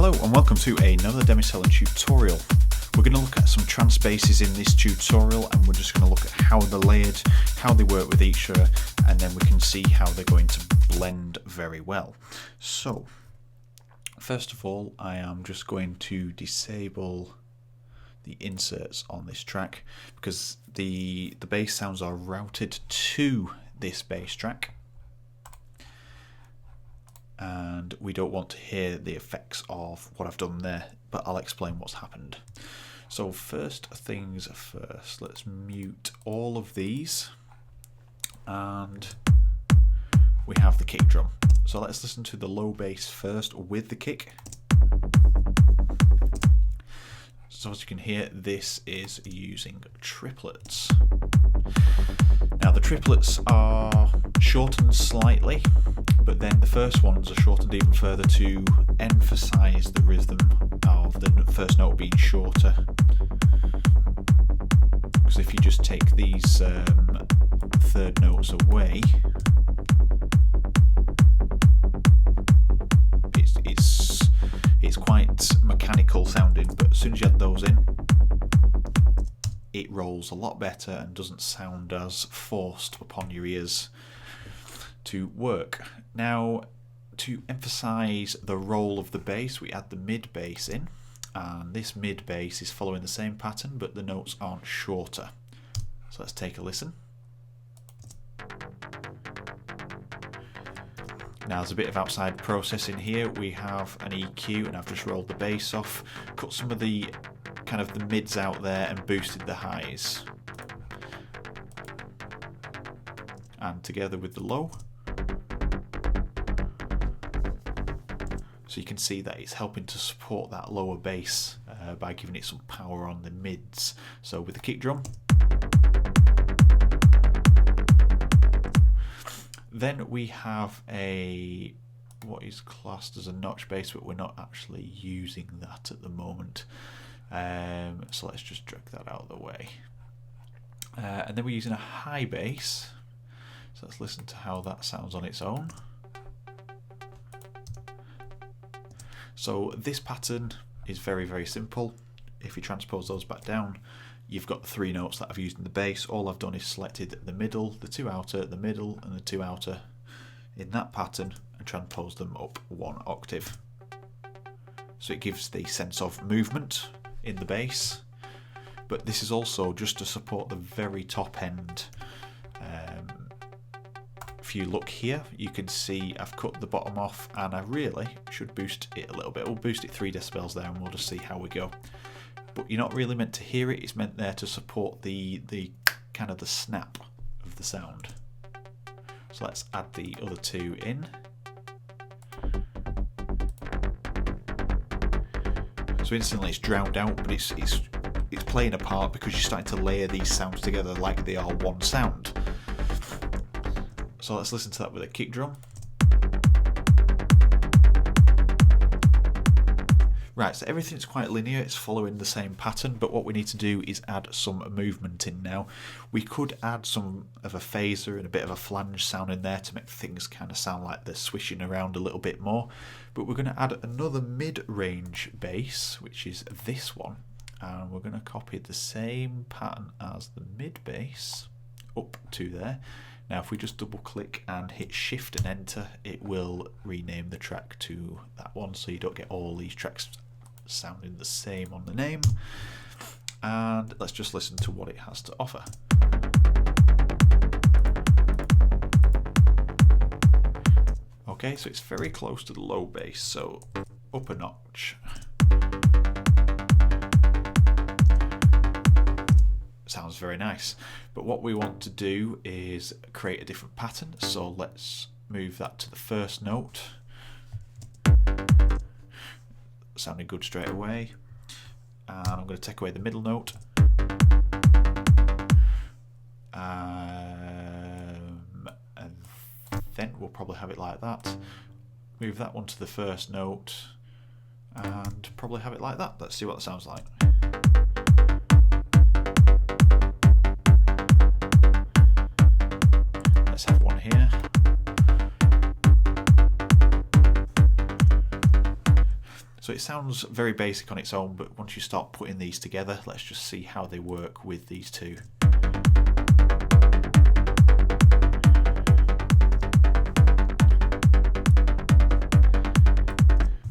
Hello and welcome to another Demi-Selling tutorial. We're going to look at some trance basses in this tutorial, and we're just going to look at how they're layered, how they work with each other, and then we can see how they're going to blend very well. So first of all, I am just going to disable the inserts on this track because the bass sounds are routed to this bass track, and we don't want to hear the effects of what I've done there, but I'll explain what's happened. So first things first, let's mute all of these, and we have the kick drum. So let's listen to the low bass first with the kick. So as you can hear, this is using triplets. Now the triplets are shortened slightly, but then the first ones are shortened even further to emphasize the rhythm of the first note being shorter. Because if you just take these third notes away, it's quite mechanical sounding, but as soon as you add those in, it rolls a lot better and doesn't sound as forced upon your ears to work. Now, to emphasize the roll of the bass, we add the mid bass in, and this mid bass is following the same pattern, but the notes aren't shorter. So let's take a listen. Now there's a bit of outside processing here. We have an EQ, and I've just rolled the bass off, cut some of the kind of the mids out there and boosted the highs. And together with the low. So you can see that it's helping to support that lower bass by giving it some power on the mids. So with the kick drum. Then we have what is classed as a notch bass, but we're not actually using that at the moment. So let's just drag that out of the way. And then we're using a high bass. So let's listen to how that sounds on its own. So this pattern is very, very simple. If you transpose those back down, you've got the three notes that I've used in the bass. All I've done is selected the middle, the two outer, the middle, and the two outer in that pattern and transposed them up one octave. So it gives the sense of movement in the bass, but this is also just to support the very top end. If you look here, you can see I've cut the bottom off, and I really should boost it a little bit. We'll boost it 3 decibels there, and we'll just see how we go. But you're not really meant to hear it. It's meant there to support the kind of the snap of the sound. So let's add the other two in. So instantly it's drowned out, but it's playing a part because you're starting to layer these sounds together like they are one sound. So let's listen to that with a kick drum. Right, so everything's quite linear, it's following the same pattern, but what we need to do is add some movement in now. We could add some of a phaser and a bit of a flange sound in there to make things kind of sound like they're swishing around a little bit more, but we're going to add another mid-range bass, which is this one, and we're going to copy the same pattern as the mid bass up to there. Now if we just double click and hit shift and enter, it will rename the track to that one, so you don't get all these tracks sounding the same on the name. And let's just listen to what it has to offer. Okay, so it's very close to the low bass, so up a notch. Sounds very nice, but what we want to do is create a different pattern, so let's move that to the first note. Sounding good straight away, and I'm going to take away the middle note, and then we'll probably have it like that. Move that one to the first note and probably have it like that. Let's see what it sounds like. Let's have one here. So it sounds very basic on its own, but once you start putting these together, let's just see how they work with these two.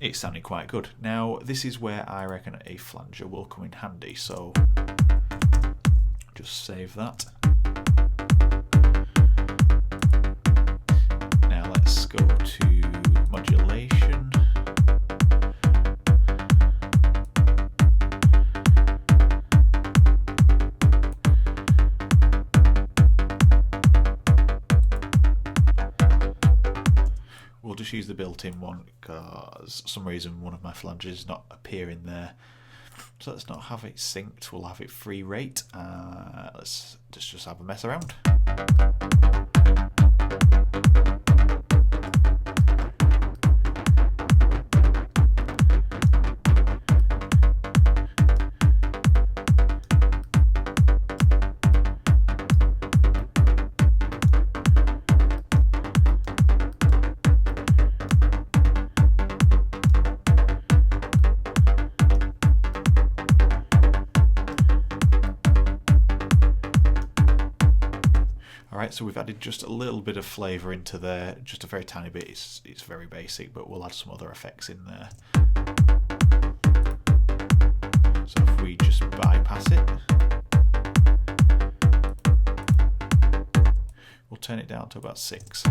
It's sounding quite good. Now, this is where I reckon a flanger will come in handy, so just save that. Now let's go to modulation. We'll just use the built-in one because for some reason one of my flangers is not appearing there. So let's not have it synced, we'll have it free rate. Let's just have a mess around. Alright, so we've added just a little bit of flavour into there, just a very tiny bit. It's very basic, but we'll add some other effects in there. So if we just bypass it, we'll turn it down to about 6.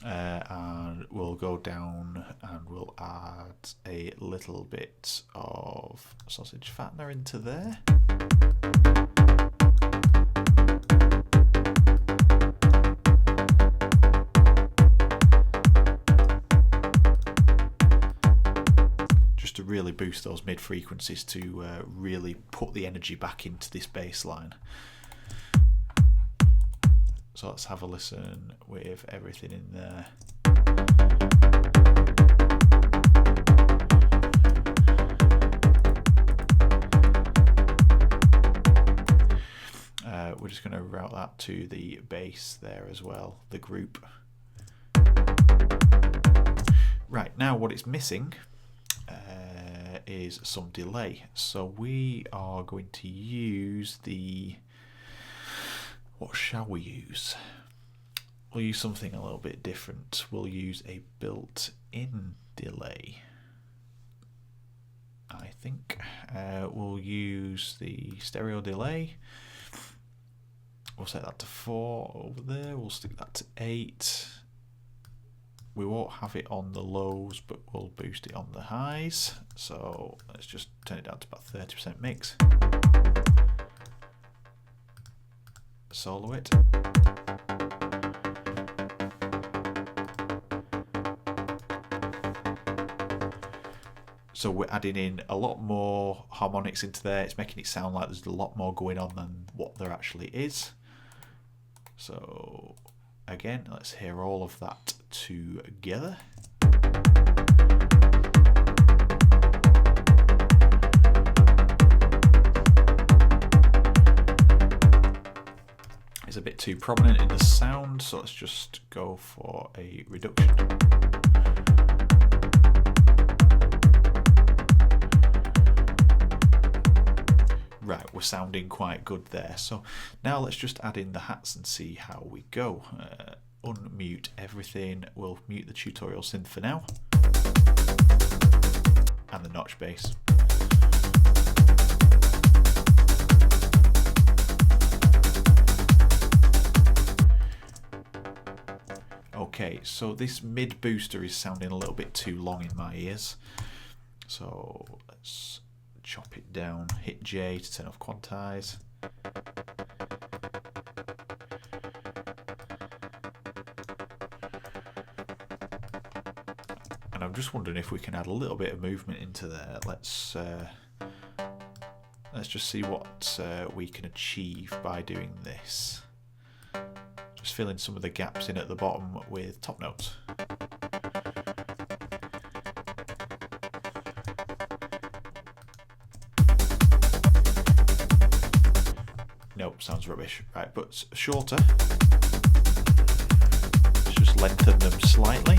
And we'll go down and we'll add a little bit of sausage fattener into there. To really boost those mid frequencies to really put the energy back into this bass line. So let's have a listen with everything in there. We're just going to route that to the bass there as well, the group. Right, now what it's missing is some delay, so we are going to use the, what shall we use? We'll use something a little bit different. We'll use a built-in delay, I think. We'll use the stereo delay. We'll set that to 4 over there. We'll stick that to 8. We won't have it on the lows, but we'll boost it on the highs. So let's just turn it down to about 30% mix. Solo it. So we're adding in a lot more harmonics into there. It's making it sound like there's a lot more going on than what there actually is. So again, let's hear all of that together. It's a bit too prominent in the sound, so let's just go for a reduction. Right, we're sounding quite good there. So now let's just add in the hats and see how we go. Unmute everything. We'll mute the tutorial synth for now. And the notch bass. Okay, so this mid booster is sounding a little bit too long in my ears. So let's chop it down, hit J to turn off quantize. And I'm just wondering if we can add a little bit of movement into there. Let's just see what we can achieve by doing this. Just filling some of the gaps in at the bottom with top notes. Nope, sounds rubbish. Right, but shorter. Let's just lengthen them slightly.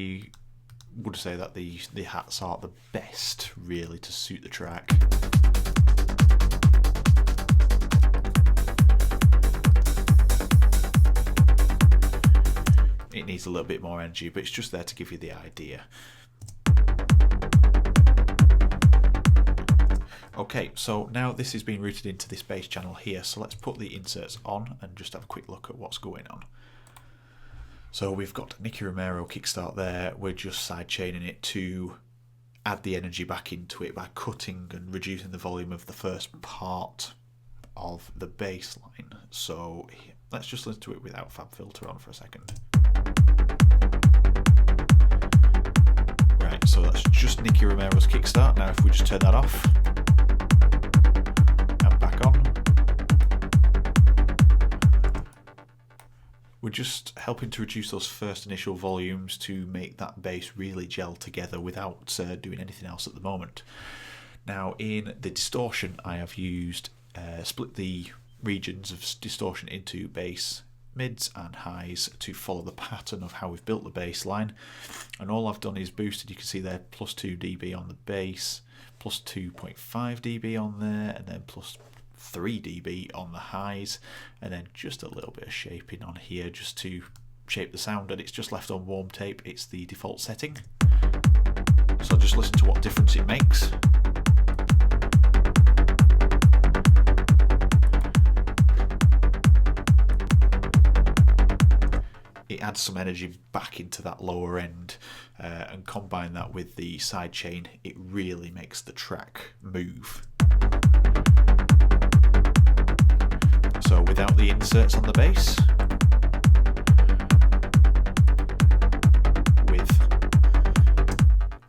I would say that the hats are the best really to suit the track. It needs a little bit more energy, but it's just there to give you the idea. Okay, so now this has been routed into this bass channel here, so let's put the inserts on and just have a quick look at what's going on. So we've got Nicky Romero kickstart there. We're just sidechaining it to add the energy back into it by cutting and reducing the volume of the first part of the bass line. So let's just listen to it without Fab Filter on for a second. Right, so that's just Nicky Romero's kickstart. Now if we just turn that off and back on, we're just helping to reduce those first initial volumes to make that bass really gel together without doing anything else at the moment. Now in the distortion, I have used split the regions of distortion into bass, mids and highs to follow the pattern of how we've built the bass line, and all I've done is boosted. You can see there plus 2 dB on the bass, plus 2.5 dB on there, and then plus 3 dB on the highs, and then just a little bit of shaping on here just to shape the sound, and it's just left on warm tape. It's the default setting, so just listen to what difference it makes. It adds some energy back into that lower end, and combine that with the sidechain, it really makes the track move. So without the inserts on the bass,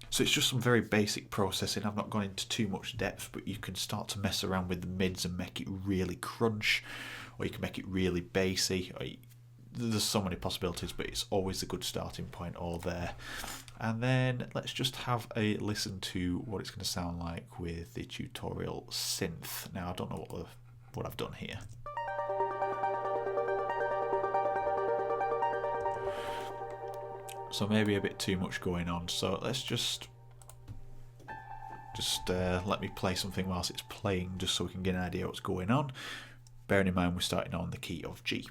so it's just some very basic processing. I've not gone into too much depth, but you can start to mess around with the mids and make it really crunch, or you can make it really bassy. There's so many possibilities, but it's always a good starting point all there. And then let's just have a listen to what it's going to sound like with the tutorial synth. Now I don't know what I've done here. So maybe a bit too much going on, so let's just let me play something whilst it's playing, just so we can get an idea what's going on, bearing in mind we're starting on the key of G.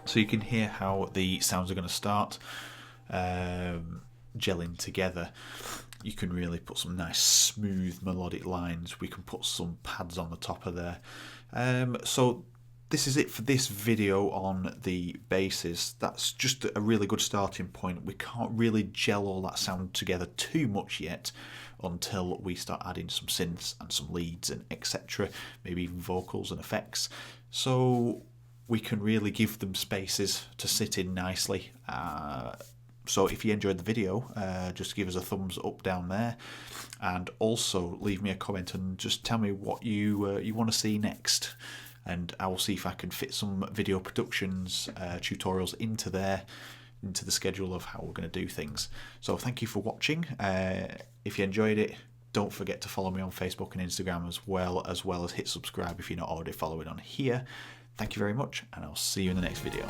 So you can hear how the sounds are going to start gelling together. You can really put some nice smooth melodic lines. We can put some pads on the top of there. So this is it for this video on the basses. That's just a really good starting point. We can't really gel all that sound together too much yet until we start adding some synths and some leads and etc. Maybe even vocals and effects. So we can really give them spaces to sit in nicely. So if you enjoyed the video, just give us a thumbs up down there, and also leave me a comment and just tell me what you want to see next, and I will see if I can fit some video productions tutorials into the schedule of how we're going to do things. So thank you for watching. If you enjoyed it, don't forget to follow me on Facebook and Instagram as well as hit subscribe if you're not already following on here. Thank you very much, and I'll see you in the next video.